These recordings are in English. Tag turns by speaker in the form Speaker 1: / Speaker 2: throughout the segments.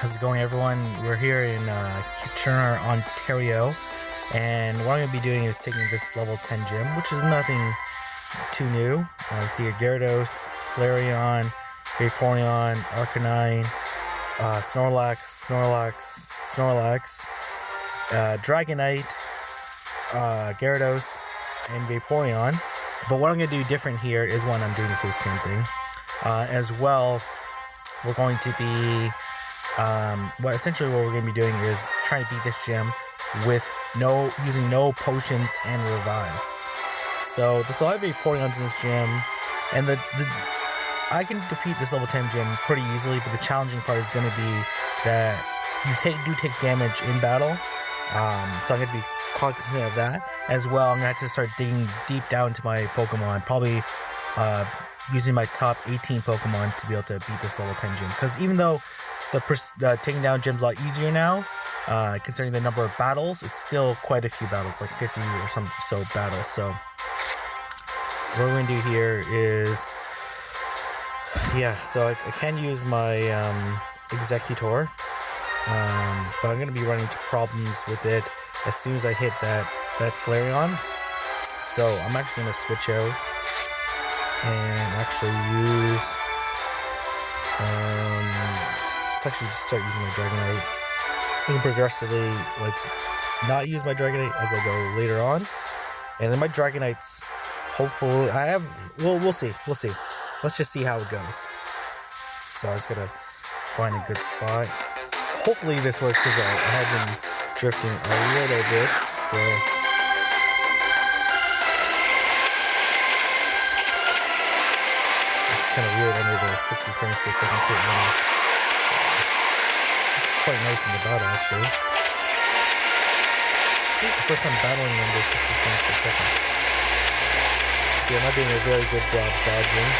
Speaker 1: How's it going, everyone? We're here in Kitchener, Ontario, and what I'm going to be doing is taking this level 10 gym, which is nothing too new. I see a Gyarados, Flareon, Vaporeon, Arcanine, Snorlax, Dragonite, Gyarados, and Vaporeon. But what I'm going to do different here is when I'm doing the face cam thing. As well, we're going to be essentially what we're going to be doing is trying to beat this gym with using no potions and revives. So there's a lot of Vaporeons in this gym, and I can defeat this level 10 gym pretty easily, but the challenging part is going to be that you do take damage in battle. So I'm going to be cognizant of that. As well, I'm going to have to start digging deep down into my Pokemon, probably using my top 18 Pokemon to be able to beat this level 10 gym. Because even though the taking down gym's a lot easier now, considering the number of battles, it's still quite a few battles, like 50 or so battles. So what we're going to do here is, so I can use my Executor, but I'm going to be running into problems with it as soon as I hit that Flareon. So I'm actually going to switch out and actually use let's actually just start using my Dragonite and progressively not use my Dragonite as I go later on. And then my Dragonites, hopefully we'll see. Let's just see how it goes. So I was gonna find a good spot. Hopefully this works, because I have been drifting a little bit, so it's kind of weird under the 60 frames per second too. It's quite nice in the battle, actually. This is the first time battling under 60 frames per second. See, I'm not doing a very good job dodging.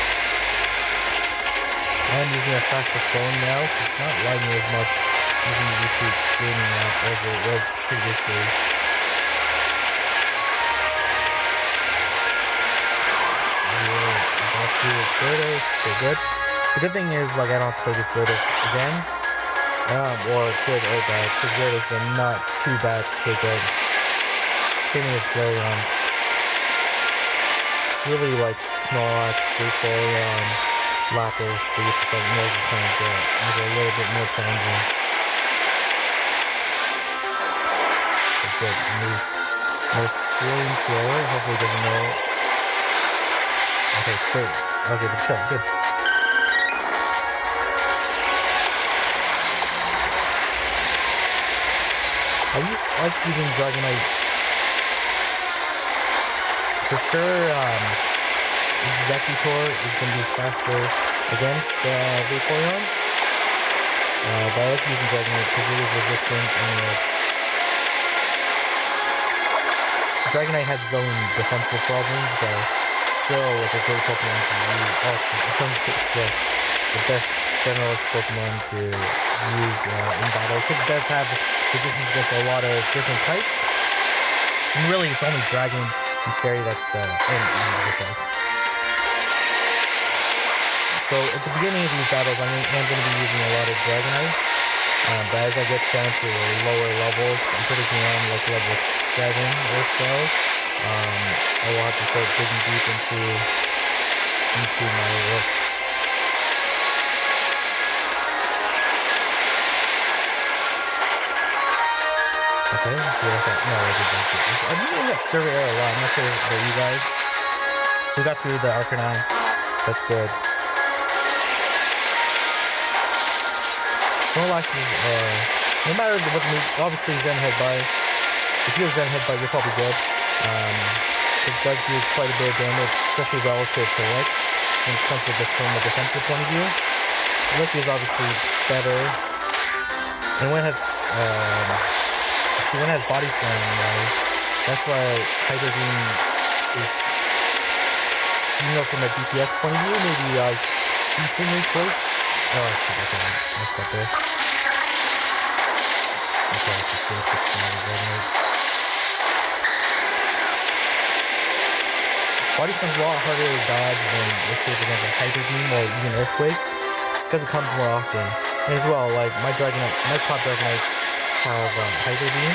Speaker 1: I am using a faster phone now, so it's not lagging as much using the YouTube gaming app as it was previously. Gyarados, okay, good. The good thing is, I don't have to fight this Gyarados again. Or good or bad, because Gyarados are not too bad to take out. Same thing with Flareons. It's really like Snorlax, Vaporeon, Lapras, they get to fight multiple times, make it a little bit more challenging. Okay, good. Nice Flamethrower, hopefully it doesn't know. Okay, great. I was able to kill it, good. I like using Dragonite. For sure, Executor is going to be faster against Vaporeon. But I like using Dragonite because it is resistant, and Dragonite has its own defensive problems, but still a great Pokemon to use. It's the best generalist Pokemon to use in battle, because it does have resistance against a lot of different types. And really, it's only Dragon and Fairy that's in this house. So at the beginning of these battles, I am going to be using a lot of Dragonites, but as I get down to lower levels, I'm predicting around level 7 or so, I will have to start digging deep into my list. Okay, let's see what I thought. No, I did that shit. I'm doing that server error a lot. I'm not sure about you guys. So we got through the Arcanine. That's good. Snorlax is, no matter what move, obviously Zen Headbutt. If you have Zen Headbutt, you're probably good. It does do quite a bit of damage, especially relative to Lick, when it comes to from a defensive point of view. Lick is obviously better. And when it has, when it has Body Slam, that's why Hyper Beam is, from a DPS point of view, maybe decently close. Oh shit, okay, I messed up there. Okay, let's just switch to another Dragonite. Body Slam's a lot harder to dodge than, let's say, for example, Hyper Beam or even Earthquake. It's because it comes more often. And as well, like my top Dragonites have Hyper Beam.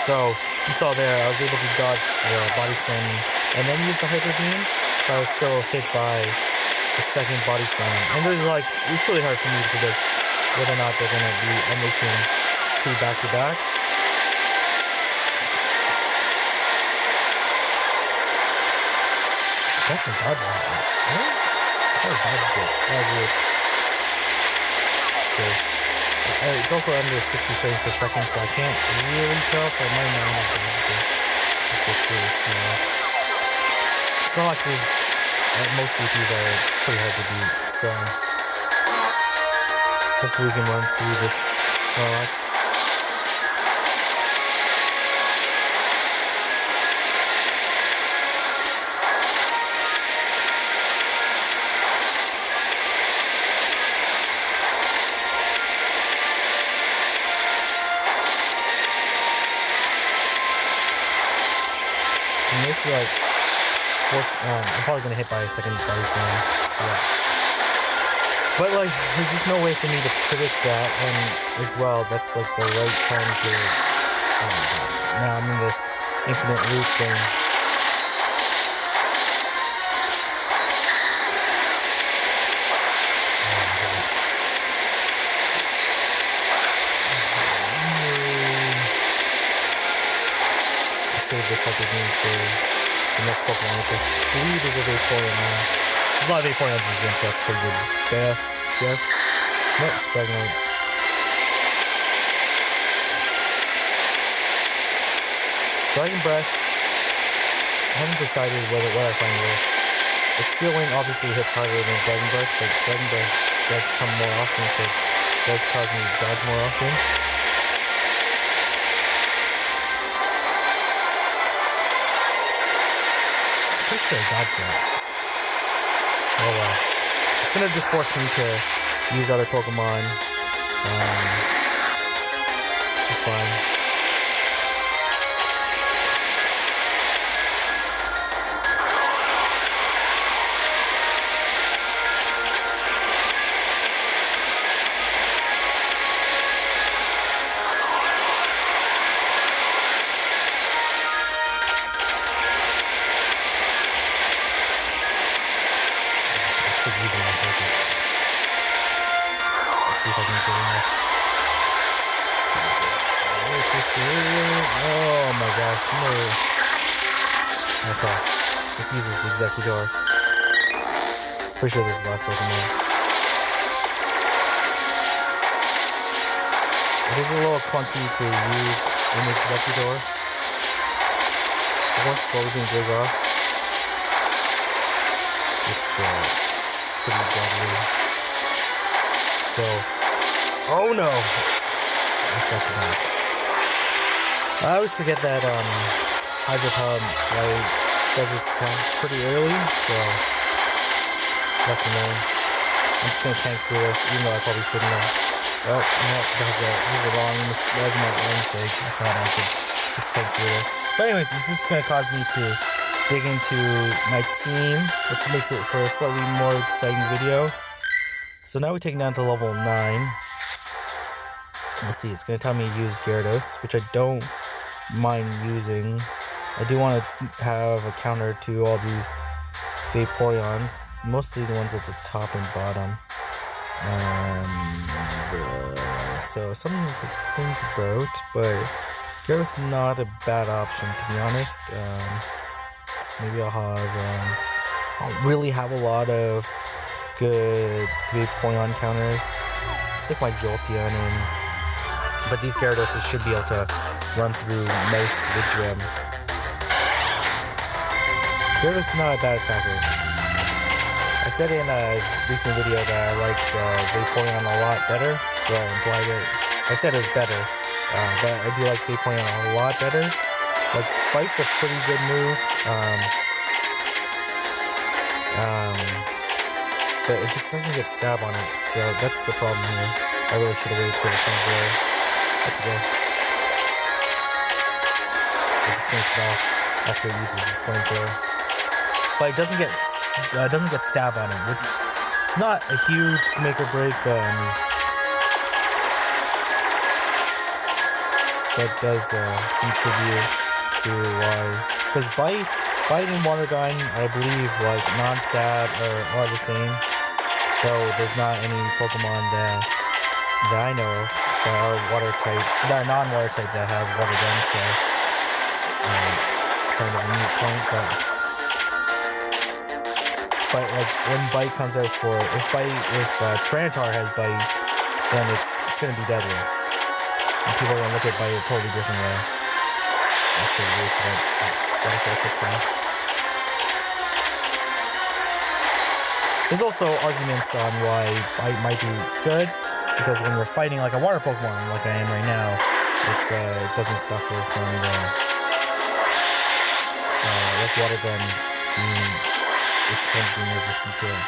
Speaker 1: So you saw there, I was able to dodge the Body Slam and then use the Hyper Beam, but I was still hit by the second Body Slam. And there's like, it's really hard for me to predict whether or not they're going to be unleashing two back-to-back. Definitely dodged that one. Huh? I thought I dodged it. That was weird. Okay. It's also under 60 frames per second, so I can't really tell, so I might not have dodged it. Just get through the Snorlax. Snorlaxes, most CPs are pretty hard to beat, so hopefully we can run through this Snorlax. And this is like, I'm probably gonna hit by a second Body Slam. Yeah. But like, there's just no way for me to predict that, and as well, that's like the right time to. Oh my gosh! Now I'm in this infinite loop thing. Oh my gosh! I'll save this Hyper Beam for the next Pokemon, which I believe is a Vaporeon now. There's a lot of Vaporeons in this gym, so that's pretty good. Best guess. No, it's Dragonite. Dragon Breath. I haven't decided what I find worse. Extreme Wing obviously hits harder than Dragon Breath, but Dragon Breath does come more often, so it does cause me to dodge more often. Pretty sure I dodged that. Oh well. It's gonna just force me to use other Pokemon. Which is fine. Using my Hyper. Let's see if I can get this. Oh my gosh, no. Okay. Let's use this Executor. Pretty sure this is the last Pokemon. It is a little clunky to use an Executor. Once Solar Beam goes off, it's pretty deadly. So, oh no! I forgot to dodge. I always forget that Hydro Pump does its attack pretty early, so that's annoying. I'm just gonna tank through this, even though I probably shouldn't have. Oh, no, that was my wrong mistake. I thought I could just tank through this. But anyways, it's just gonna cause me to dig into my team, which makes it for a slightly more exciting video. So now we're taking down to level 9. Let's see, it's going to tell me to use Gyarados, which I don't mind using. I do want to have a counter to all these Vaporeons, mostly the ones at the top and bottom. So something to think about, but Gyarados is not a bad option, to be honest. Maybe I'll have, I don't really have a lot of good Vaporeon counters. Stick my Jolteon in, but these Gyaradoses should be able to run through most of the gym. Gyarados is not a bad attacker. I said in a recent video that I liked Vaporeon a lot better. Well, I implied it. I said it was better, but I do like Vaporeon a lot better. Like, Bite's a pretty good move, but it just doesn't get stab on it, so that's the problem here. I really should have waited till the Flamethrower. Let's go. I'll just finish it off after it uses his Flamethrower. But it doesn't get stab on it, which is not a huge make or break but does contribute to why. Because Bite and Water Gun, I believe, like non-stab are the same. Though there's not any Pokemon that I know of that are water type, that are non-water type that have Water Gun. So kind of a neat point, but like when Bite comes out for if Tyranitar has Bite, then it's gonna be deadly. And people are gonna look at Bite a totally different way. I should wait for that. But of course, it's fine. There's also arguments on why Bite might be good, because when you're fighting like a water Pokemon, like I am right now, it doesn't suffer from the like Water Gun being its opponents being resistant to it.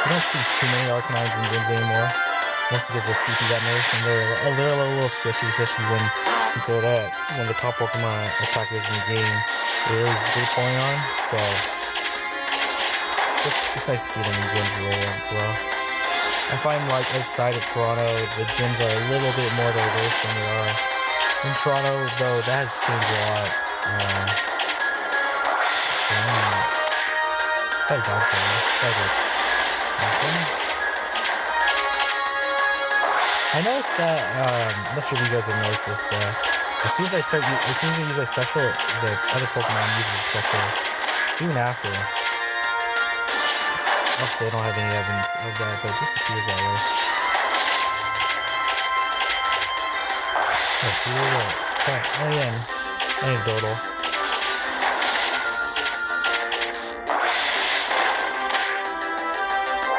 Speaker 1: I don't see too many Arcanines in gyms anymore. Mostly because their CP got nerfed and they're a little squishy, especially when consider that when the top Pokemon attackers in the game is Vaporeon. So it's nice to see them in gyms a little once in a while. I find like outside of Toronto, the gyms are a little bit more diverse than they are in Toronto, though that has changed a lot. I dodged something. I did. I noticed that, I'm not sure if you guys have noticed this, as soon as I use my special, the other Pokemon uses a special soon after. Obviously I don't have any evidence of that, but it just appears that way. Oh, see, there we go. Oh yeah, anecdotal.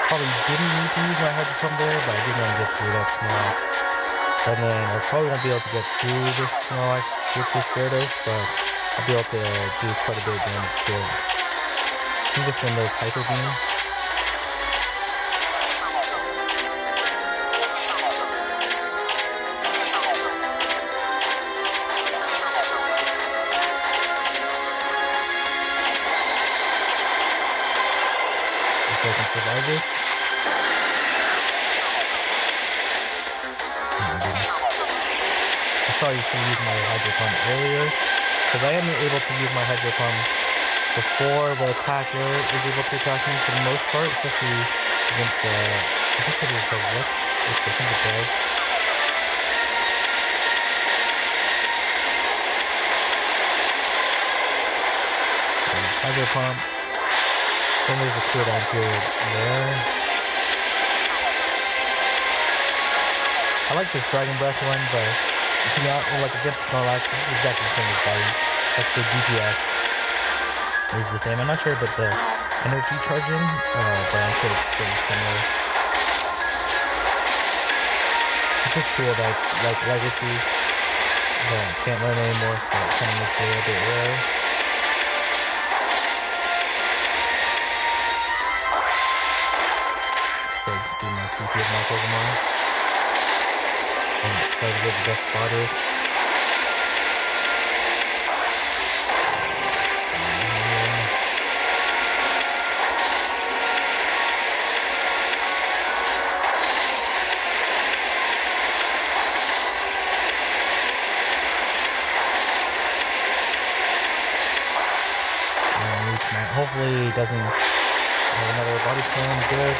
Speaker 1: Probably didn't need to use my Hydro Pump there, but I did want to get through that Snorlax. And then I probably won't be able to get through this Snorlax with this Gyarados, but I'll be able to do quite a bit of damage to it. I think this one knows Hyper Beam. If I can survive this. I should use my Hydro Pump earlier, because I am able to use my Hydro Pump before the attacker is able to attack me for the most part, especially against, I guess it says Lick, which I think it does. There's Hydro Pump, then there's a cooldown period there. I like this Dragon Breath one, but to be honest, like against Snorlax, it's exactly the same as Bite. Like the DPS is the same. I'm not sure about the energy charging, but I'm sure it's pretty similar. It's just cool that it's like Legacy, but I can't learn anymore, so it kind of makes it a bit rare. So you can see my CP of my Pokemon. I'm excited where the best spot is. Hopefully he doesn't have another body slam. Good.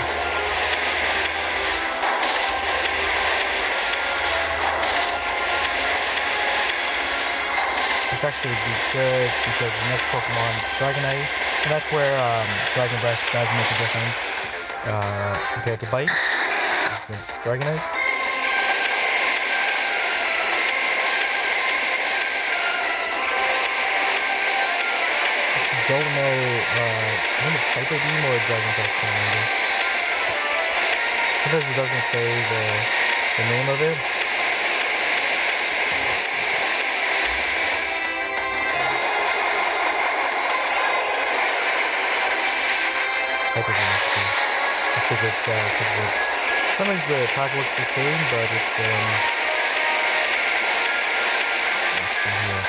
Speaker 1: This actually be good because the next Pokemon is Dragonite, and that's where Dragon Breath does make a difference compared to Bite. It's against Dragonite. I don't know when it's Hyper Beam or Dragon Breath Commander. Sometimes it doesn't say the name of it. Hyper Beam. Okay. I figured it's because sometimes the attack looks the same, but it's let's see here.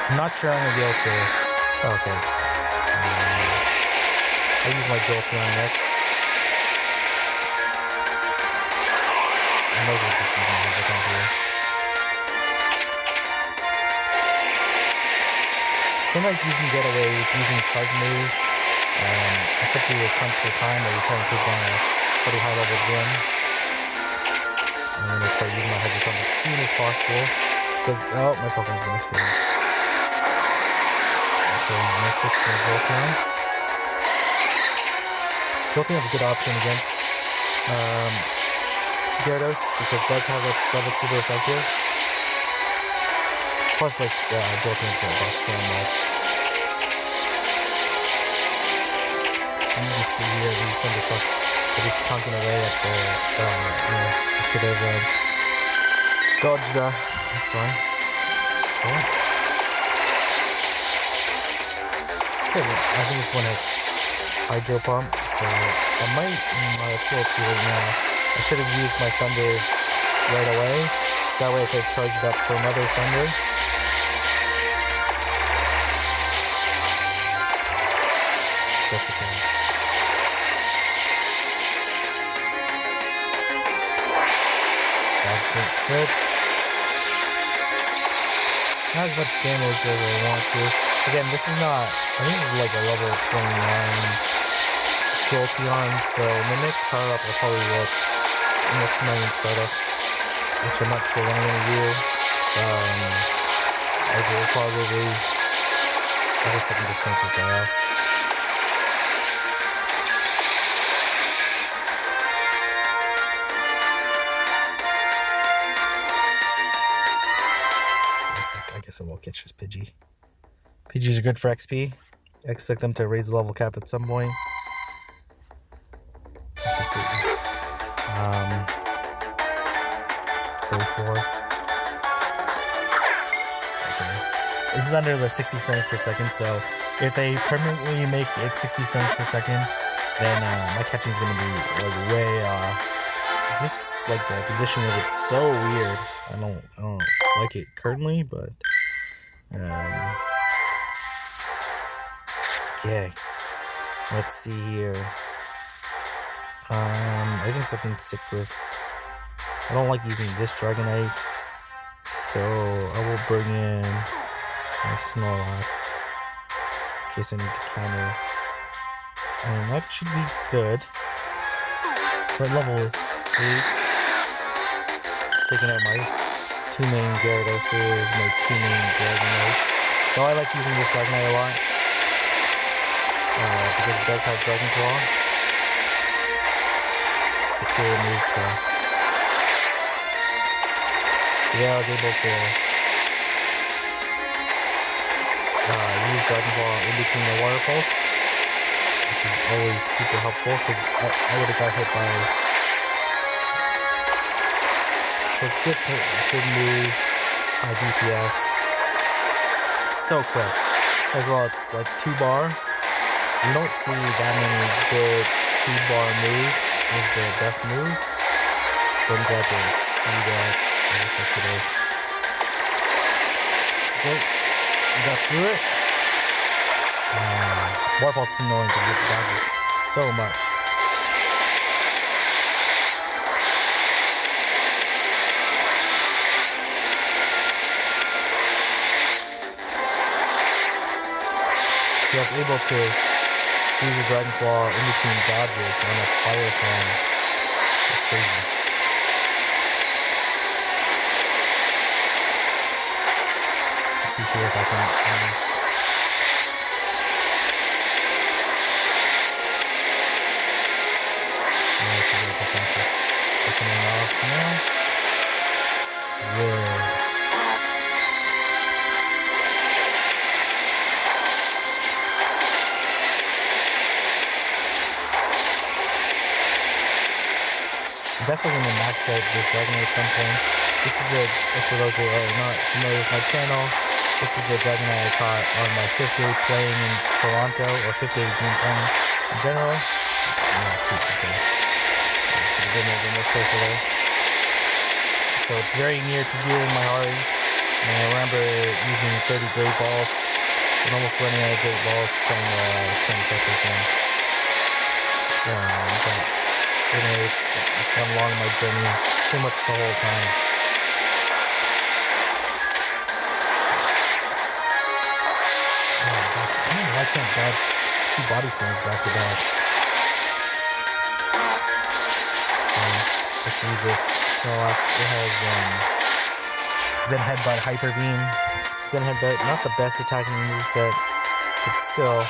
Speaker 1: I'm not sure I'm gonna be able to. Oh, okay. I'll use my Jolteon next. I might as well just use my Hydro here. Sometimes you can get away with using charge moves, especially with Crunch for Time, where you're trying to take down a pretty high level gym. I'm gonna try to use my Hydro Pump as soon as possible, because my Pokemon's gonna fail. Okay, I'm gonna switch to Jolteon. Jolteon's a good option against Gyarados, because it does have a double super effective. Plus, like, Jolteon's gonna buff so much. You can just see here, these Thunder Trucks are just chunking away at the, I should have dodged that. That's fine. Okay. Okay, I think this one has Hydro Pump, so I might, it's a little too late now. I should have used my Thunder right away, so that way I could charge it up for another Thunder. That's okay. That's good. Not as much damage as I want to. Again, this is not, I think this is like a level 29 Jolteon, so my next power up will probably work next million Stardust, which I'm not sure what I'm gonna do. I will probably, I guess I can just finish this guy off. I guess I will catch this Pidgey. Pidgeys are good for XP. I expect them to raise the level cap at some point. Let's just see. 34. Okay. This is under the 60 frames per second, so if they permanently make it 60 frames per second, then my catching is going to be like way off. It's just like the positioning of it's so weird. I don't like it currently, but okay. Let's see here. I guess I can stick with. I don't like using this Dragonite, so I will bring in my Snorlax in case I need to counter, and that should be good. So at level 8, just taking out my 2 main Gyaradoses, my 2 main Dragonites. Though I like using this Dragonite a lot, because it does have Dragon Claw. Secure move to. So yeah, I was able to use Dragon Claw in between the Water Pulse, which is always super helpful because I would have got hit by. So it's good move, high DPS, so quick. As well, it's like 2-bar. You don't see that many good 2-bar moves as the best move. So I'm glad to see that. I guess I should have. Okay, we got through it. Water Pulse is annoying because you have to dodge it so much. So I was able to squeeze a Dragon Claw in between dodges on a Fire Fan. That's crazy. Let's see here if I can unleash. I should be able to finish this opening off now. Good. Definitely going to max out this Dragonite at some point. This is for those who are not familiar with my channel, this is the Dragonite I caught on my 5th day playing in Toronto, or 5th day game playing in general. Oh, shoot, okay. I should have been a little more careful there. So it's very near to deer in my heart. And I remember using 30 great balls and almost running out of great balls trying to catch this one. But it's gone along my journey pretty much the whole time. Oh my gosh, I don't know why I can't dodge 2 body slams back to back. Let's use this Snorlax. It has Zen Headbutt, Hyper Beam. Zen Headbutt, not the best attacking moveset, but still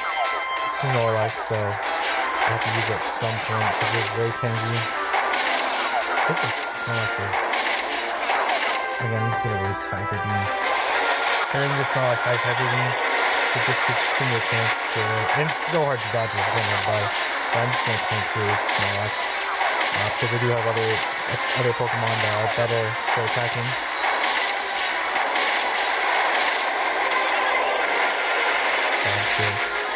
Speaker 1: Snorlax, so I have to use it at some point because it's very tanky. This is Snorlax's. Again, I'm just gonna waste Hyper Beam. I think this Snorlax has Hyper Beam, so just give me a chance to. And it's so hard to dodge with Zen Headbutt, but I'm just gonna tank through Snorlax. Because I do have other Pokemon that are better for attacking. Dodged it.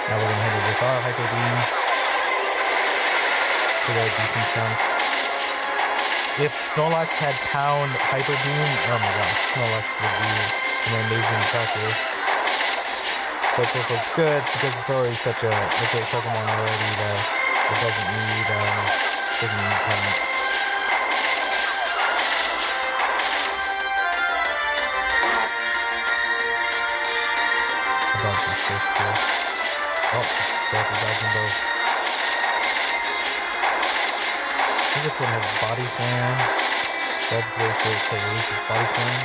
Speaker 1: Now we're gonna hit it with our Hyper Beam to get a decent chunk. If Snorlax had Pound Hyper Beam, oh my gosh, Snorlax would be an amazing attacker. But it's also good because it's already such a great Pokemon already that it doesn't need Pound. I dodged this first too. Oh, so I have to dodge them both. I think this one has Body Slam, so I'll just wait for it to release its Body Slam.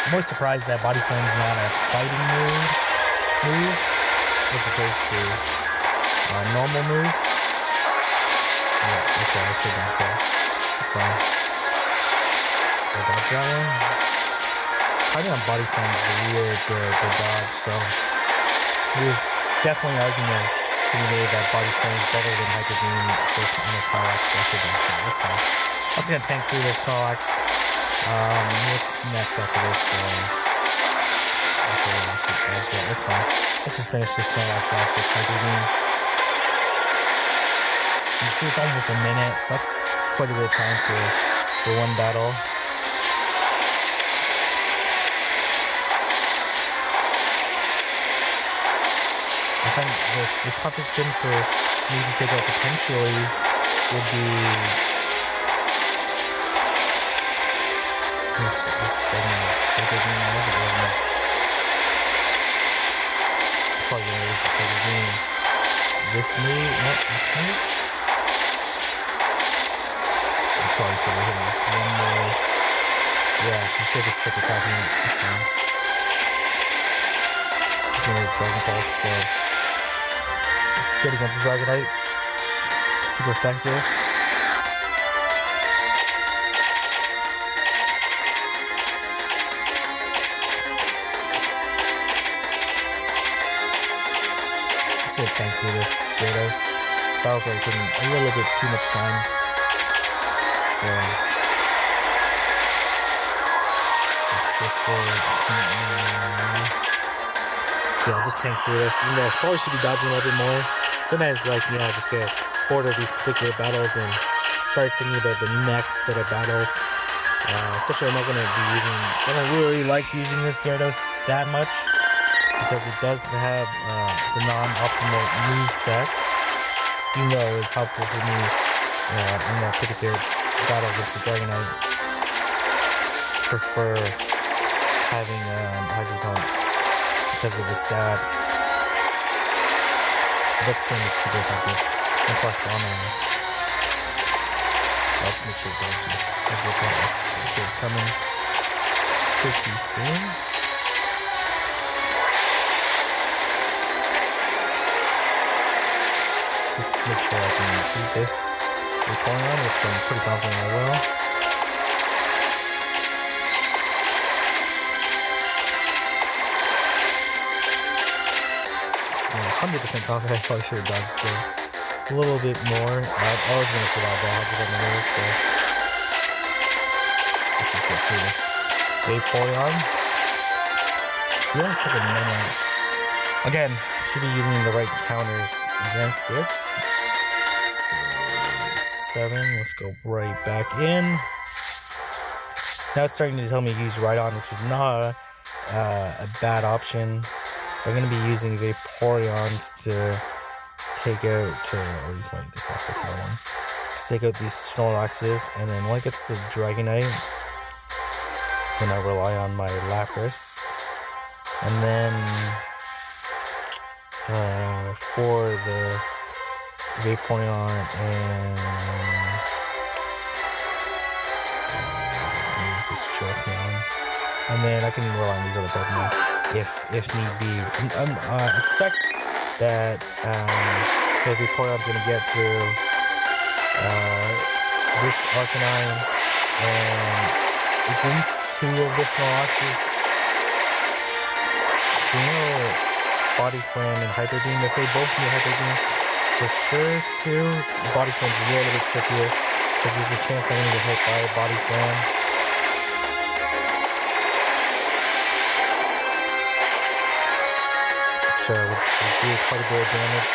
Speaker 1: I'm always surprised that Body Slam is not a fighting move as opposed to a normal move. Yeah, okay, I should dodge that. That's fine. I dodge that one. Fighting on Body Slam is weird to dodge, so there's definitely an argument to be made that Body Slam is better than Hyper Beam first on a Snorlax, so I should dodge that. That's fine. I'm just gonna tank through this Snorlax. What's next after this? Okay, I should dodge that. That's fine. Let's just finish this Snorlax off with Hyper Beam. You see, it's almost a minute, so that's quite a bit of time for one battle. I think the toughest gym for me to take out potentially would be this thing is Hyper Beam. I don't think it was it's probably gonna release this Hyper Beam. This move, nope, this move. I'm sorry, I should have hit it. One more. Yeah, I should have just kept attacking it. That's fine. This one is Dragon Pulse, so it's good against Dragonite. Super effective. Let's go tank through this Gyarados. This battle's already taking a little bit too much time. So let's twist forward. Yeah, I'll just tank through this. Even though I probably should be dodging a little bit more. Sometimes, like, you know, I just get bored of these particular battles and start thinking about the next set of battles. Especially I'm not going to be using... I don't really like using this Gyarados that much because it does have the non-optimal move set. Even though it was helpful for me in that particular battle against the Dragonite. I prefer having Hydro Pump because of the stab. But that's super effective. And plus on let's make sure it dodges. Hydro Pump, let's make sure it's coming pretty soon. Let's just make sure I can beat this Vaporeon, which I'm pretty confident I will. 100% confident I probably should have dodged it a little bit more. I was going to survive that. I had to get my nose, so let's just get through this Vaporeon. So yeah, let's take a minute. Again, should be using the right counters against it. So let's 7. Let's go right back in. Now it's starting to tell me to use Rhydon, which is not a bad option. I'm going to be using Vaporeons to take out, I'll use this Aquatail one, to take out these Snorlaxes, and then when it gets to Dragonite, I'm going to rely on my Lapras. And then for the Vaporeon and use this Jolteon, and then I can rely on these other Pokemon if need be. Expect that the Vaporeon's gonna get through this Arcanine and at least 2 of the Snorlaxes. You know, Body Slam and Hyper Beam. If they both need Hyper Beam, for sure too. Body Slam's a little bit trickier because there's a chance I'm gonna get hit by a Body Slam. Which would do quite a bit of damage.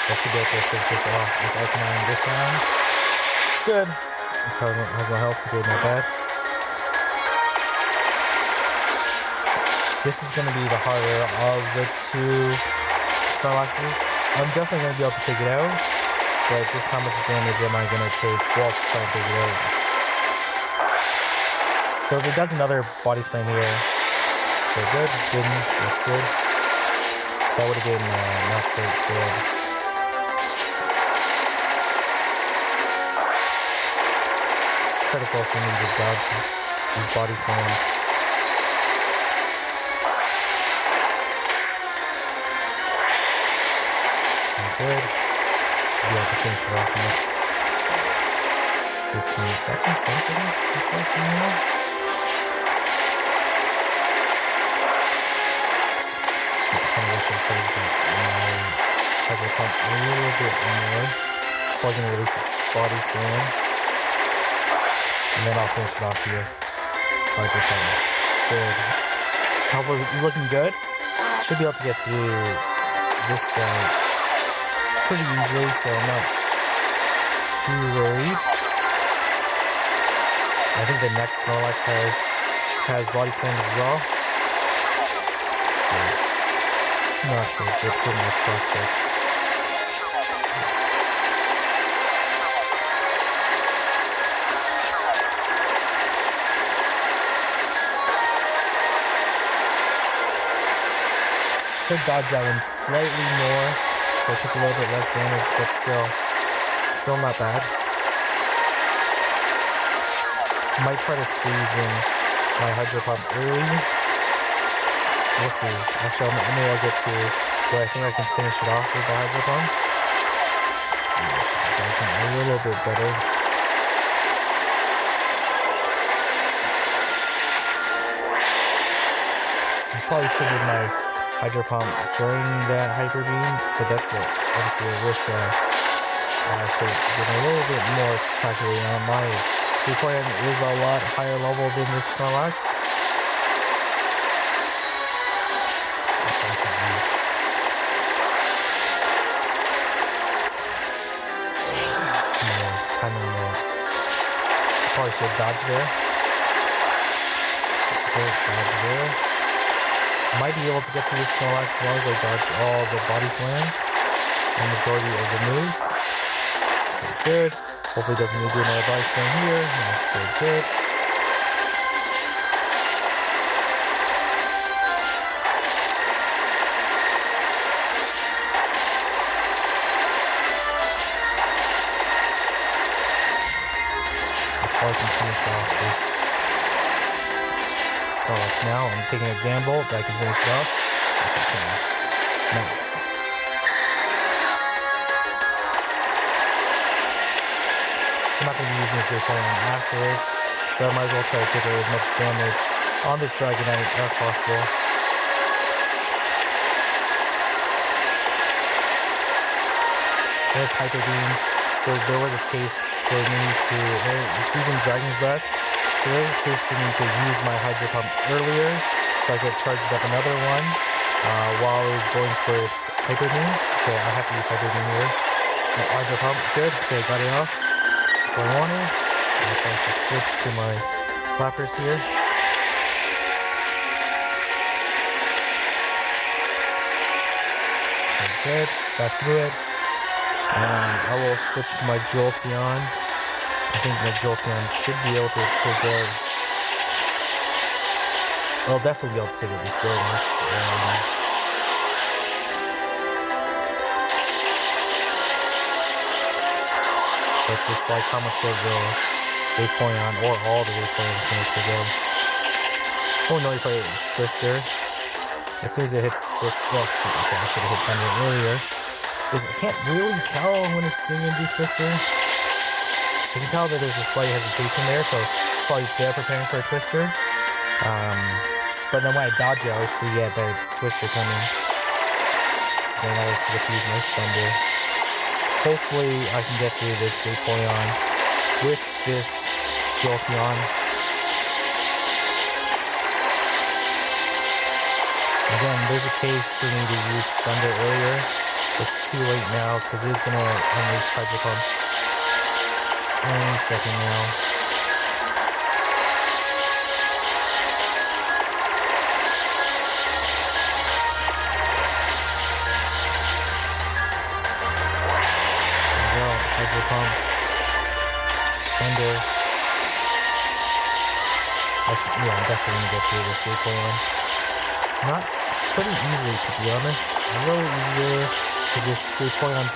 Speaker 1: I should be able to finish this off this Arcanine this round. It's good. This has my health, okay, not bad. This is going to be the harder of the 2 Snorlaxes. I'm definitely going to be able to take it out, but just how much damage am I going to take while trying to take it out? So if it does another Body Slam here, okay, good, didn't, that's good. That would have been not so good. It's critical for me to dodge these Body Slams. Good. Should be able to finish it off in the next 15 seconds, 10 seconds, or so from now. Shit, I kind of wish I charged my Hyper Pump a little bit more. It's probably going to release its Body Slam. And then I'll finish it off here. Hydro Pump. Good. Health is looking good. Should be able to get through this guy pretty easily, so I'm not too worried. I think the next Snorlax has Body Slam as well. So, not so good for my prospects. Should dodge that one slightly more. So I took a little bit less damage, but still not bad. Might try to squeeze in my Hydro Pump early. We'll see. Actually, maybe I'll get to where I think I can finish it off with the Hydro Pump. I should be dodging a little bit better. I probably should have my Hydro Pump during that Hyper Beam, but that's obviously a risk that I should have been a little bit more calculating on. My Vaporeon is a lot higher level than this Snorlax. Time on that. I probably should dodge there. Let's go dodge there. Might be able to get through this Snorlax as long as I dodge all the Body Slams and majority of the moves. Okay, good. Hopefully it doesn't need to do another Body Slam here. That's still good. I probably can finish off this Snorlax now. I'm taking a gamble that I can finish it off. Yes, I can. Nice. I'm not going to be using this Vaporeon afterwards, so I might as well try to take out as much damage on this Dragonite as possible. There's Hyper Beam, so there was a case for me to, it's using Dragon's Breath, so there was a case for me to use my Hydro Pump earlier, so I could charge up another one while it was going for its Hyper Beam. Okay, I have to use Hyper Beam here. No, Hydro Pump. Good. Okay, got it off. That's what I wanted. I'll probably just switch to my Lapras here. Okay, good. Got through it. And I will switch to my Jolteon. I think my Jolteon should be able to take it. I'll definitely be able to take it this Gyarados. It's just like how much of the Vaporeon or all the Vaporeon can it take out. Oh no, he played Twister. As soon as it hits Twister, well, shoot, okay, I should have hit Thunder earlier. Because I can't really tell when it's doing to do Twister. You can tell that there's a slight hesitation there, so it's probably they're preparing for a Twister. But then when I dodge it, I always forget that it's Twister coming. So then I always forget to use my Thunder. Hopefully I can get through this Vaporeon with this Jolteon. Again, there's a case for me to use Thunder earlier. It's too late now because it is going to unleash Hydro Pump any second now. Hydro Pump. Thunder. Yeah, I'm definitely going to get through this Vaporeon. Not pretty easily, to be honest. A little easier, because this Vaporeon's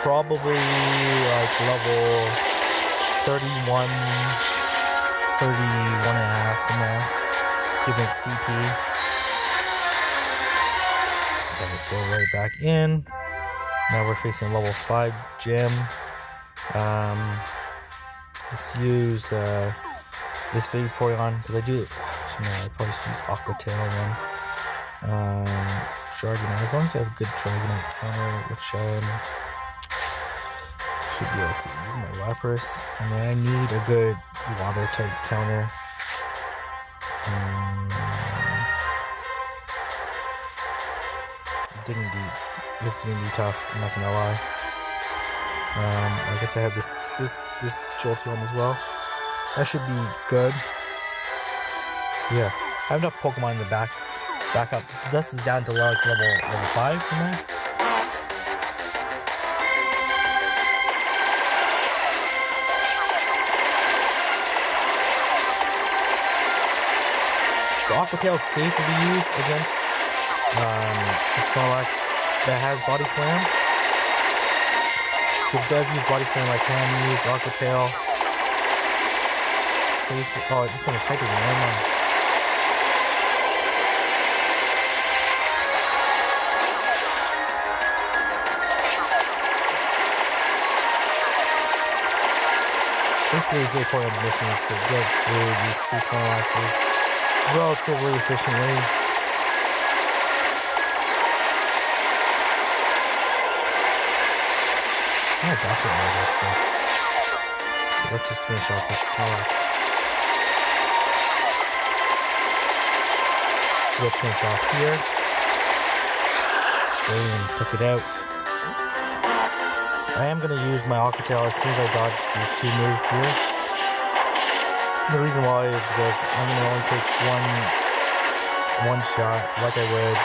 Speaker 1: probably like level 31, 31 and a half, somehow. Giving it CP. Okay, let's go right back in. Now we're facing level 5 gym. Let's use this Vaporeon, because I do. Actually, no, I probably should use Aqua Tail one. Dragonite. As long as I have a good Dragonite counter, which should be able to use my Lapras. And then I need a good water type counter. Digging deep. This is gonna be tough, I'm not gonna lie. I guess I have this Jolteon as well. That should be good. Yeah, I have enough Pokemon in the back up. This is down to like level 5 from there. So Aqua Tail is safe to be used against Snorlax that has Body Slam. So if it does use Body Slam, I can use Aqua Tail. Safe. Oh, this one is Hyper Beam. Never mind. Basically, Vaporeon's mission is to get through these two Snorlaxes relatively efficiently. I'm gonna dodge it a little bit, but let's just finish off this Snorlax. So let's finish off here. Boom, took it out. I am gonna use my Aqua Tail as soon as I dodge these two moves here. The reason why is because I'm gonna only take one shot, like I would.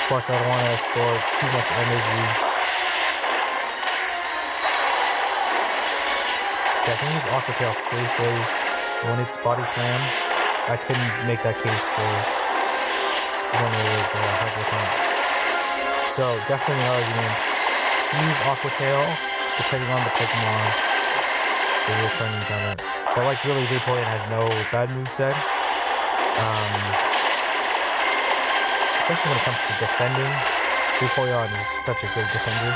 Speaker 1: Plus, I don't want to store too much energy. See, I can use Aqua Tail safely when it's Body Slam. I couldn't make that case for when it was Hydro Pump. So, definitely an argument to use Aqua Tail, depending on the Pokemon that you're trying to encounter. But, like, really, Vaporeon has no bad moveset. Especially when it comes to defending. Vaporeon is such a good defender.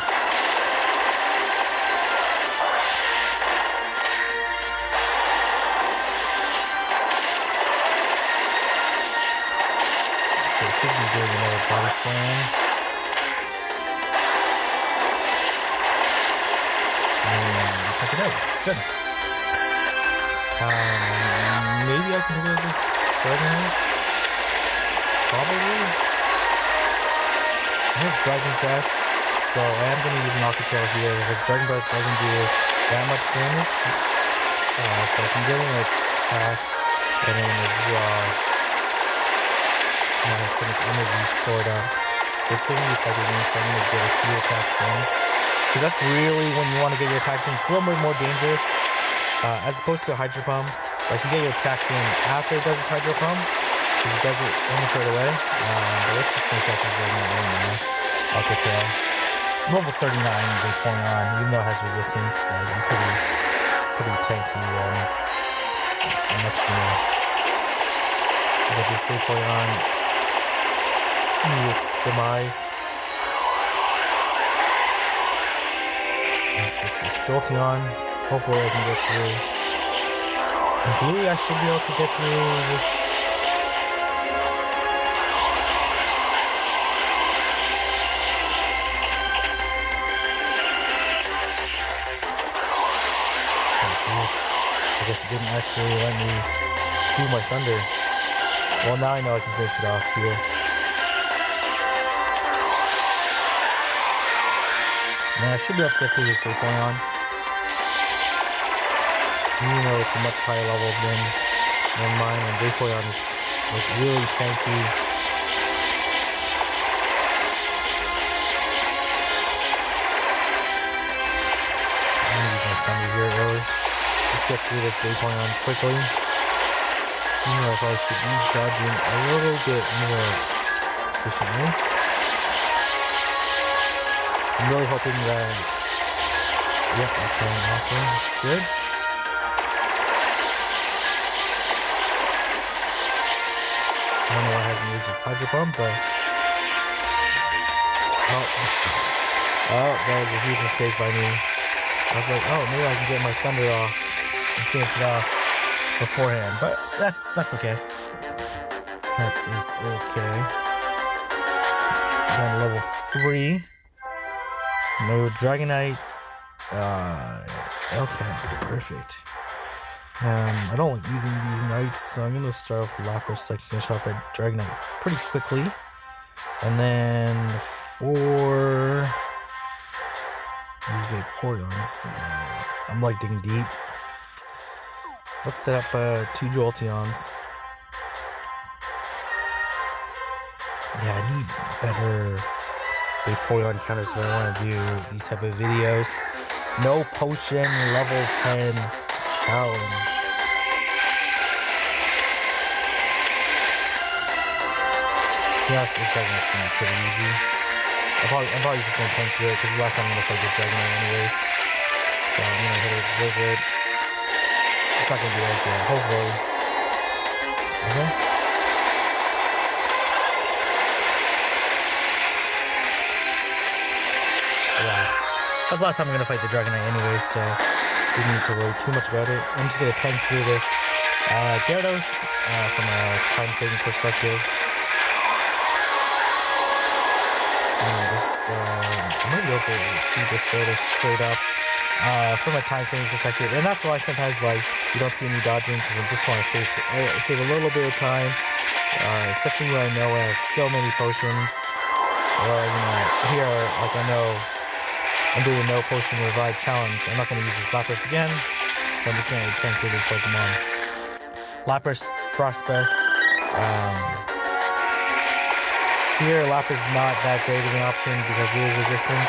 Speaker 1: So it should be doing another Body Slam. And pick it out. It's good. Maybe I can do this Dragonite. Probably. has Dragon's Breath, so I am going to use an Aqua Tail here because Dragon Breath doesn't do that much damage. So I can get an attack and then as well. Now I have so much energy stored up. So it's going to use Hyper Beam, so I'm going to get a few attacks in. Because that's really when you want to get your attacks in. It's a little bit more dangerous as opposed to a Hydro Pump. Like you get your attacks in after it does its Hydro Pump, because it does it almost right away. But let's just finish off this right now. Aqua Tail. Level 39 Vaporeon, even though it has resistance, like it's pretty tanky. I'm much gonna get this Vaporeon its demise. It's this Jolteon. Hopefully I can get through. In theory I should be able to get through with. I guess it didn't actually let me do my Thunder. Well, now I know I can finish it off here. And I should be able to get through this Vaporeon. Even though it's a much higher level than mine, and Vaporeon is like really tanky. I'm gonna use my Thunder here early. Just get through this Vaporeon quickly. Even though I probably should be dodging a little bit more efficiently. I'm really hoping that. Yep, I can. Awesome. That's good. I don't know why it hasn't used its Hydro Pump, but. Oh, that was a huge mistake by me. I was like, oh, maybe I can get my Thunder off and finish it off beforehand, but that's okay. That is okay. Then level 3. No Dragonite. Okay, perfect. I don't like using these Knights, so I'm gonna start off with Lapras so I can finish off that Dragonite pretty quickly. And then for these Vaporeons, I'm like digging deep. Let's set up 2 Jolteons. Yeah, I need better Vaporeon counters when I want to do these type of videos. No potion level 10 challenge. Yeah, this Dragonite's gonna be pretty easy. I'm probably just gonna tank through it because last time I'm gonna fight the Dragonite anyways. So I'm gonna hit it with Blizzard. It's not gonna be like that, hopefully. Okay. Yeah. That's the last time I'm gonna fight the Dragonite anyways, so didn't need to worry too much about it. I'm just gonna tank through this Gyarados from a time-saving perspective. I might be able to beat this Gyarados straight up from a time-saving perspective, and that's why sometimes like you don't see me dodging because I just want to save a little bit of time, especially when I know I have so many potions. Here, like I know I'm doing a no potion revive challenge. I'm not going to use this Lapras again, so I'm just going to tank through this Pokemon. Lapras, Frostbite. Here, Lapras is not that great of an option because it is resistant.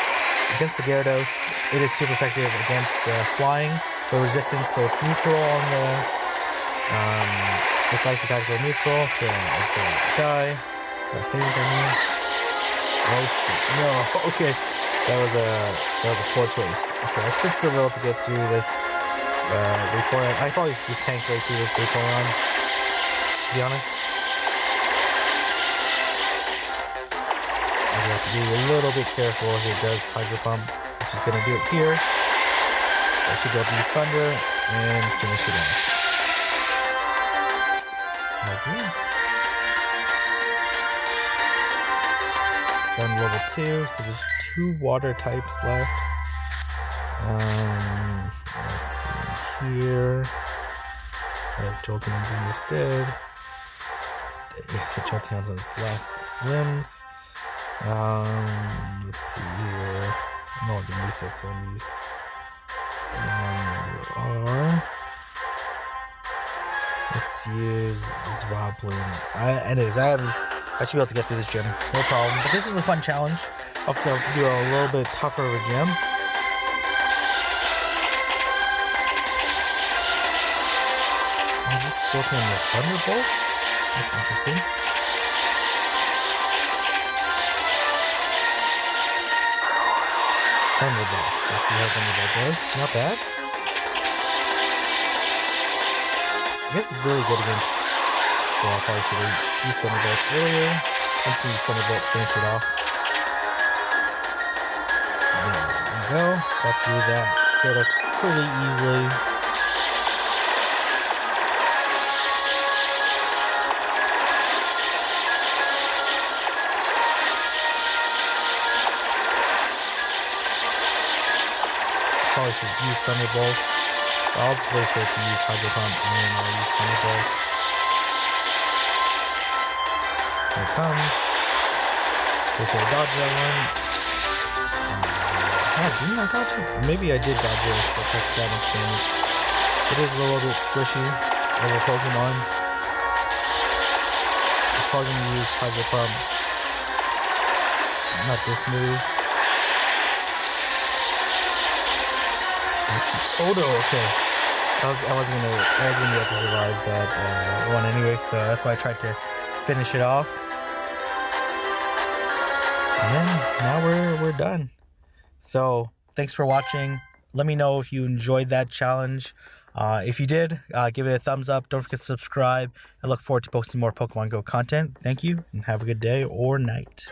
Speaker 1: Against the Gyarados, it is super effective against the flying, but resistant, so it's neutral on the... its ice attacks are neutral, so it's a die. Got a faint, I mean. Oh shit, no, okay. That was a poor choice. Okay, I should still be able to get through this Vaporeon. I probably should just tank right through this Vaporeon, to be honest. I have to be a little bit careful if it does Hydro Pump, which is going to do it here. I should be able to use Thunder and finish it off. That's it. It's done level 2, so there's 2 water types left. Let's see here. Jolteon's almost dead. Yeah, Jolteon's on its last limbs. Let's see here. No, the resets on these. Let's use Zvoblin. Anyways, I should be able to get through this gym, no problem. But this is a fun challenge. Obviously, I have to do a little bit tougher of a gym. Is this built in with Thunderbolt? That's interesting. Thunderbolt. Let's see how Thunderbolt does. Not bad. I guess it's really good against. Yeah, I probably should have used Thunderbolts earlier. I'm just gonna use Thunderbolt to finish it off. There you go. Got through that. Killed us pretty easily. Probably should use Thunderbolt. I'll just wait for it to use Hydro Pump and then I'll use Thunderbolt. Here it comes. Pretty sure I dodged that one. Didn't I dodge it? Or maybe I did dodge it, still take that much damage. It is a little bit squishy over Pokemon. I'm probably going to use Hydro Pump. Not this move. Odo, okay. I wasn't gonna be able to survive that one anyway, so that's why I tried to finish it off. And then now we're done. So thanks for watching. Let me know if you enjoyed that challenge. If you did, give it a thumbs up. Don't forget to subscribe. I look forward to posting more Pokemon Go content. Thank you, and have a good day or night.